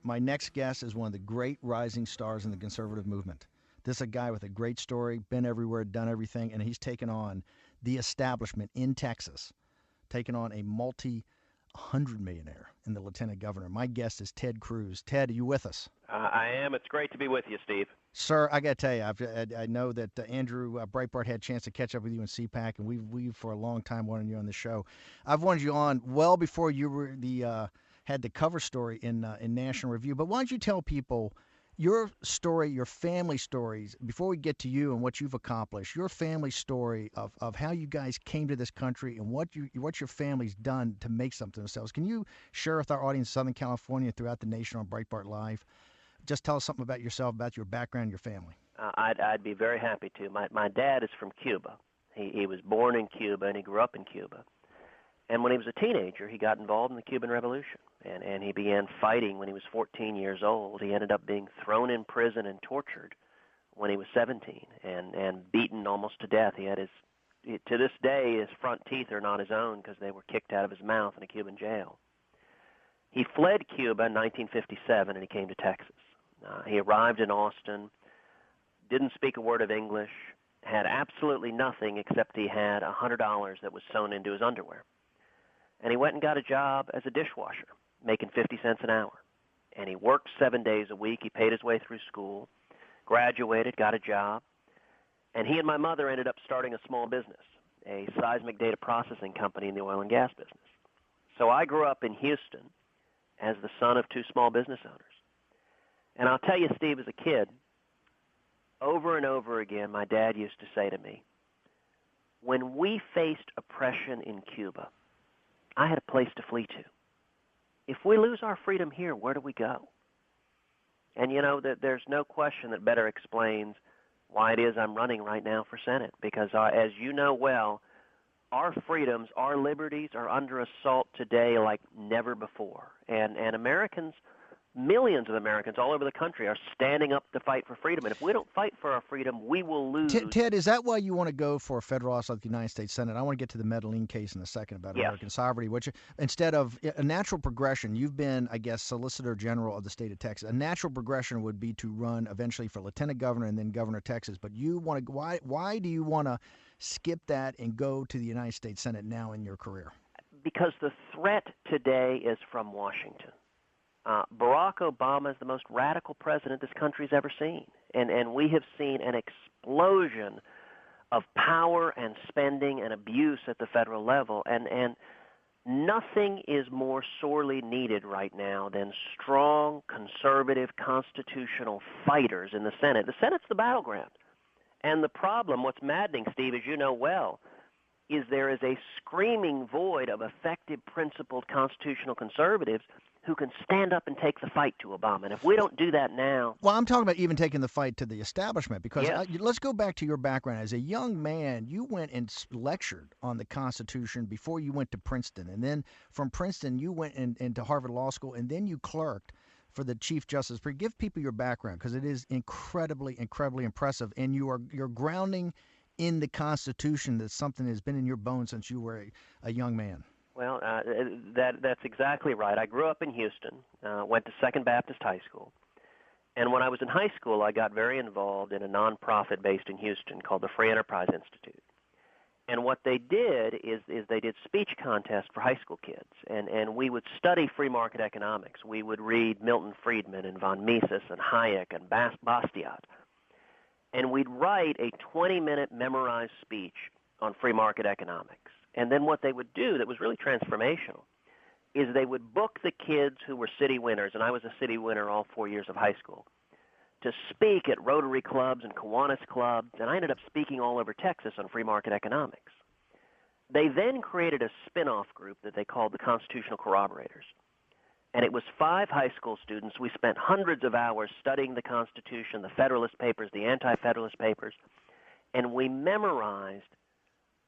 my next guest is one of the great rising stars in the conservative movement. This is a guy with a great story, been everywhere, done everything, and he's taken on the establishment in Texas, taken on a multi-hundred millionaire in the lieutenant governor. My guest is Ted Cruz. Ted, are you with us? I am. It's great to be with you, Steve. Sir, I got to tell you, I know that Andrew Breitbart had a chance to catch up with you in CPAC, and we've for a long time wanted you on the show. I've wanted you on well before you were had the cover story in National Review. But why don't you tell people your story, your family stories, before we get to you and what you've accomplished, your family story of how you guys came to this country and what your family's done to make something of themselves. Can you share with our audience in Southern California and throughout the nation on Breitbart Live? Just tell us something about yourself, about your background, your family. I'd be very happy to. My dad is from Cuba. He was born in Cuba, and he grew up in Cuba. And when he was a teenager, he got involved in the Cuban Revolution, and he began fighting when he was 14 years old. He ended up being thrown in prison and tortured when he was 17 and beaten almost to death. To this day, his front teeth are not his own because they were kicked out of his mouth in a Cuban jail. He fled Cuba in 1957, and he came to Texas. He arrived in Austin, didn't speak a word of English, had absolutely nothing except he had $100 that was sewn into his underwear. And he went and got a job as a dishwasher, making 50 cents an hour. And he worked 7 days a week. He paid his way through school, graduated, got a job. And he and my mother ended up starting a small business, a seismic data processing company in the oil and gas business. So I grew up in Houston as the son of two small business owners. And I'll tell you, Steve, as a kid, over and over again, my dad used to say to me, when we faced oppression in Cuba, I had a place to flee to. If we lose our freedom here, where do we go? And, you know, there's no question that better explains why it is I'm running right now for Senate, because as you know well, our freedoms, our liberties are under assault today like never before. And Americans, millions of Americans all over the country are standing up to fight for freedom. And if we don't fight for our freedom, we will lose. Ted, is that why you want to go for a federal office like the United States Senate? I want to get to the Medellin case in a second about American sovereignty, which instead of a natural progression, you've been, I guess, Solicitor General of the state of Texas. A natural progression would be to run eventually for lieutenant governor and then governor of Texas. But you want to, why do you want to skip that and go to the United States Senate now in your career? Because the threat today is from Washington. Barack Obama is the most radical president this country's ever seen. And we have seen an explosion of power and spending and abuse at the federal level. And nothing is more sorely needed right now than strong, conservative, constitutional fighters in the Senate. The Senate's the battleground. And the problem, what's maddening, Steve, as you know well, is there is a screaming void of effective, principled constitutional conservatives who can stand up and take the fight to Obama. And if we don't do that now... Well, I'm talking about even taking the fight to the establishment, because let's go back to your background. As a young man, you went and lectured on the Constitution before you went to Princeton. And then from Princeton, you went into Harvard Law School, and then you clerked for the Chief Justice. Give people your background, because it is incredibly, incredibly impressive. And you're grounding in the Constitution. That's something that's been in your bones since you were a young man. Well, that's exactly right. I grew up in Houston, went to Second Baptist High School. And when I was in high school, I got very involved in a nonprofit based in Houston called the Free Enterprise Institute. And what they did is they did speech contests for high school kids. And we would study free market economics. We would read Milton Friedman and von Mises and Hayek and Bastiat. And we'd write a 20-minute memorized speech on free market economics. And then what they would do that was really transformational is they would book the kids who were city winners, and I was a city winner all 4 years of high school, to speak at Rotary clubs and Kiwanis clubs, and I ended up speaking all over Texas on free market economics. They then created a spin-off group that they called the Constitutional Corroborators. And it was 5 high school students. We spent hundreds of hours studying the Constitution, the Federalist Papers, the Anti-Federalist Papers, and we memorized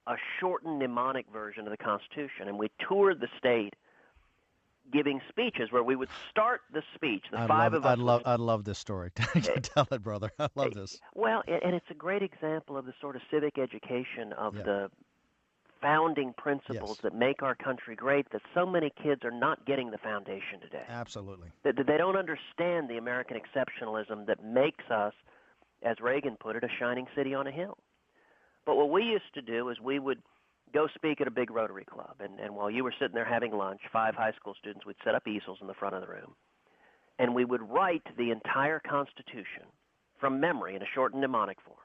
a shortened mnemonic version of the Constitution. And we toured the state giving speeches where we would start the speech. I'd love this story. Tell it, brother. I love this. Well, and it's a great example of the sort of civic education of the founding principles Yes, that make our country great that so many kids are not getting the foundation today. absolutely. That they don't understand the American exceptionalism that makes us, as Reagan put it, a shining city on a hill. But what we used to do is we would go speak at a big Rotary Club, and while you were sitting there having lunch, 5 high school students would set up easels in the front of the room, and we would write the entire Constitution from memory in a short mnemonic form.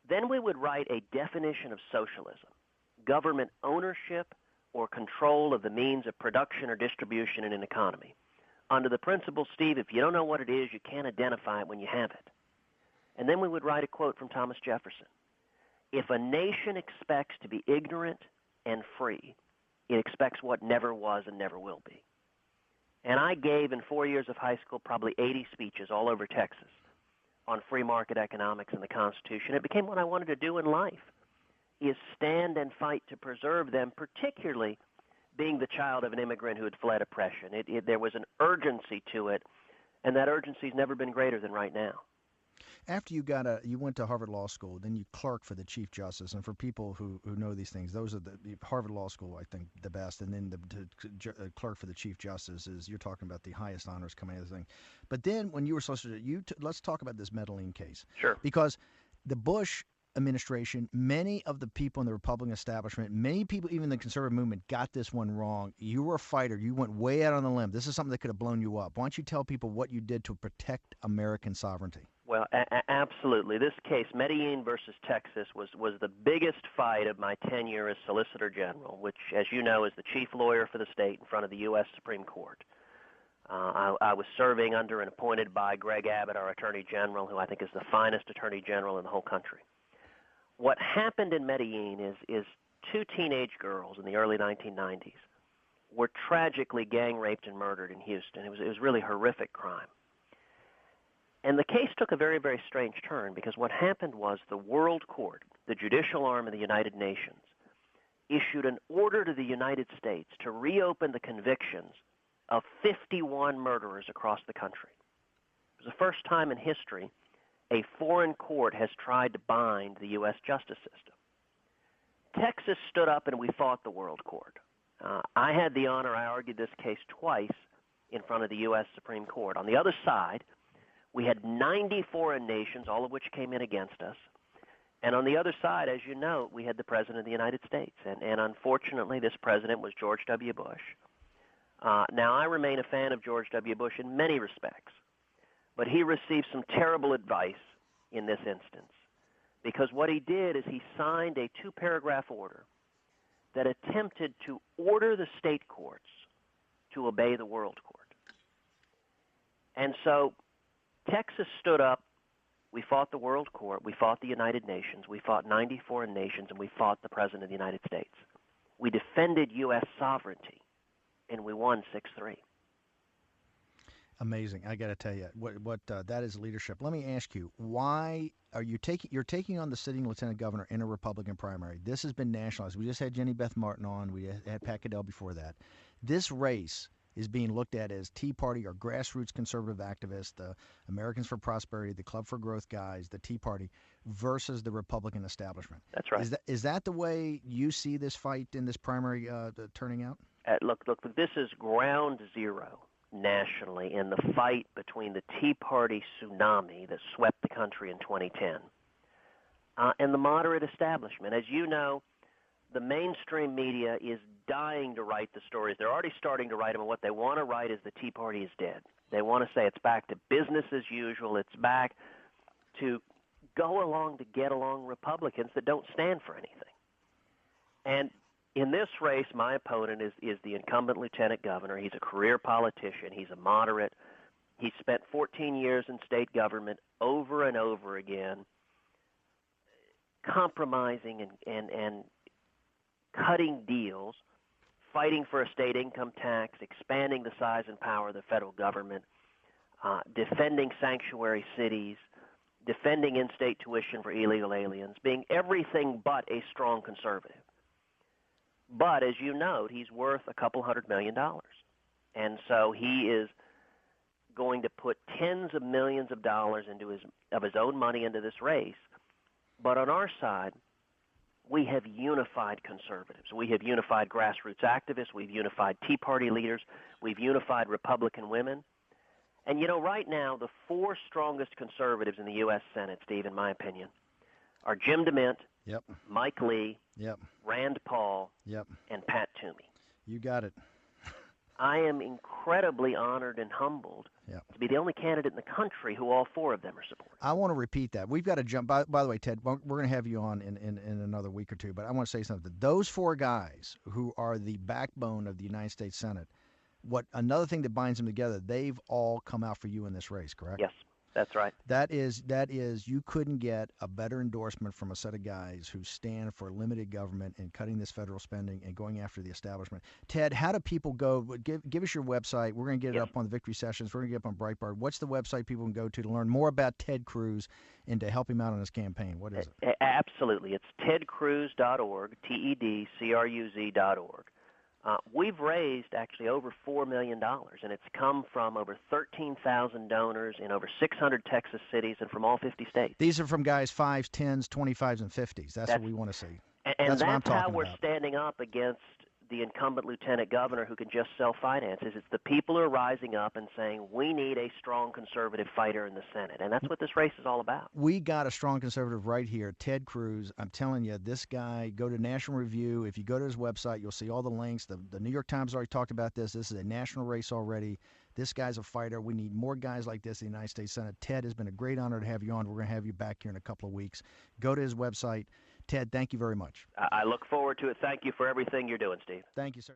Then we would write a definition of socialism, government ownership or control of the means of production or distribution in an economy. Under the principle, Steve, if you don't know what it is, you can't identify it when you have it. And then we would write a quote from Thomas Jefferson. If a nation expects to be ignorant and free, it expects what never was and never will be. And I gave in 4 years of high school probably 80 speeches all over Texas on free market economics and the Constitution. It became what I wanted to do in life, is stand and fight to preserve them, particularly being the child of an immigrant who had fled oppression. There was an urgency to it, and that urgency's never been greater than right now. After you went to Harvard Law School, then you clerked for the Chief Justice. And for people who know these things, those are the Harvard Law School, I think, the best. And then the clerk for the Chief Justice is, you're talking about the highest honors coming out of the thing. But then when you were Solicitor, let's talk about this Medellin case. Sure. Because the Bush administration, many of the people in the Republican establishment, many people, even the conservative movement, got this one wrong. You were a fighter. You went way out on the limb. This is something that could have blown you up. Why don't you tell people what you did to protect American sovereignty? Well, absolutely. This case, Medellin versus Texas, was the biggest fight of my tenure as Solicitor General, which, as you know, is the chief lawyer for the state in front of the U.S. Supreme Court. I was serving under and appointed by Greg Abbott, our Attorney General, who I think is the finest Attorney General in the whole country. What happened in Medellin is 2 teenage girls in the early 1990s were tragically gang raped and murdered in Houston. It was really horrific crime. And the case took a very, very strange turn because what happened was the World Court, the judicial arm of the United Nations, issued an order to the United States to reopen the convictions of 51 murderers across the country. It was the first time in history a foreign court has tried to bind the U.S. justice system. Texas stood up and we fought the World Court. I had the honor, I argued this case twice in front of the U.S. Supreme Court. On the other side, we had 90 foreign nations, all of which came in against us. And on the other side, as you know, we had the President of the United States. And unfortunately, this president was George W. Bush. Now, I remain a fan of George W. Bush in many respects, but he received some terrible advice in this instance because what he did is he signed a 2-paragraph order that attempted to order the state courts to obey the World Court. And so Texas stood up. We fought the World Court. We fought the United Nations. We fought 90 foreign nations, and we fought the President of the United States. We defended U.S. sovereignty, and we won 6-3. Amazing. I got to tell you, what that is leadership. Let me ask you, why are you're taking on the sitting lieutenant governor in a Republican primary? This has been nationalized. We just had Jenny Beth Martin on. We had Pat Caddell before that. This race is being looked at as Tea Party or grassroots conservative activists, the Americans for Prosperity, the Club for Growth guys, the Tea Party, versus the Republican establishment. That's right. Is that the way you see this fight in this primary turning out? Look, this is ground zero nationally in the fight between the Tea Party tsunami that swept the country in 2010 and the moderate establishment. As you know, the mainstream media is dying to write the stories. They're already starting to write them, and what they want to write is the Tea Party is dead. They want to say it's back to business as usual. It's back to go along to get along Republicans that don't stand for anything. And in this race, my opponent is the incumbent lieutenant governor. He's a career politician. He's a moderate. He spent 14 years in state government over and over again, compromising and cutting deals, fighting for a state income tax, expanding the size and power of the federal government, defending sanctuary cities, defending in-state tuition for illegal aliens, being everything but a strong conservative. But as you note, he's worth a couple $100 million. And so he is going to put tens of millions of dollars of his own money into this race. But on our side, we have unified conservatives. We have unified grassroots activists. We've unified Tea Party leaders. We've unified Republican women. And, right now, the four strongest conservatives in the U.S. Senate, Steve, in my opinion, are Jim DeMint, Yep. Mike Lee, Yep. Rand Paul, Yep. and Pat Toomey. You got it. I am incredibly honored and humbled to be the only candidate in the country who all four of them are supporting. I want to repeat that. We've got to jump. By the way, Ted, we're going to have you on in another week or two, but I want to say something. Those four guys who are the backbone of the United States Senate, another thing that binds them together, they've all come out for you in this race, correct? Yes. That's right. That is, you couldn't get a better endorsement from a set of guys who stand for limited government and cutting this federal spending and going after the establishment. Ted, how do people go? Give us your website. We're going to get it up on the Victory Sessions. We're going to get up on Breitbart. What's the website people can go to learn more about Ted Cruz and to help him out on his campaign? What is it? Absolutely. It's tedcruz.org, TEDCRUZ.org. We've raised actually over $4 million, and it's come from over 13,000 donors in over 600 Texas cities and from all 50 states. These are from guys 5s, 10s, 25s, and 50s. That's what we want to see. And that's what I'm talking how we're about. Standing up against the incumbent lieutenant governor who can just self-finance. It's the people who are rising up and saying, we need a strong conservative fighter in the Senate. And that's what this race is all about. We got a strong conservative right here, Ted Cruz. I'm telling you, this guy, go to National Review. If you go to his website, you'll see all the links. The New York Times already talked about this. This is a national race already. This guy's a fighter. We need more guys like this in the United States Senate. Ted, has been a great honor to have you on. We're going to have you back here in a couple of weeks. Go to his website. Ted, thank you very much. I look forward to it. Thank you for everything you're doing, Steve. Thank you, sir.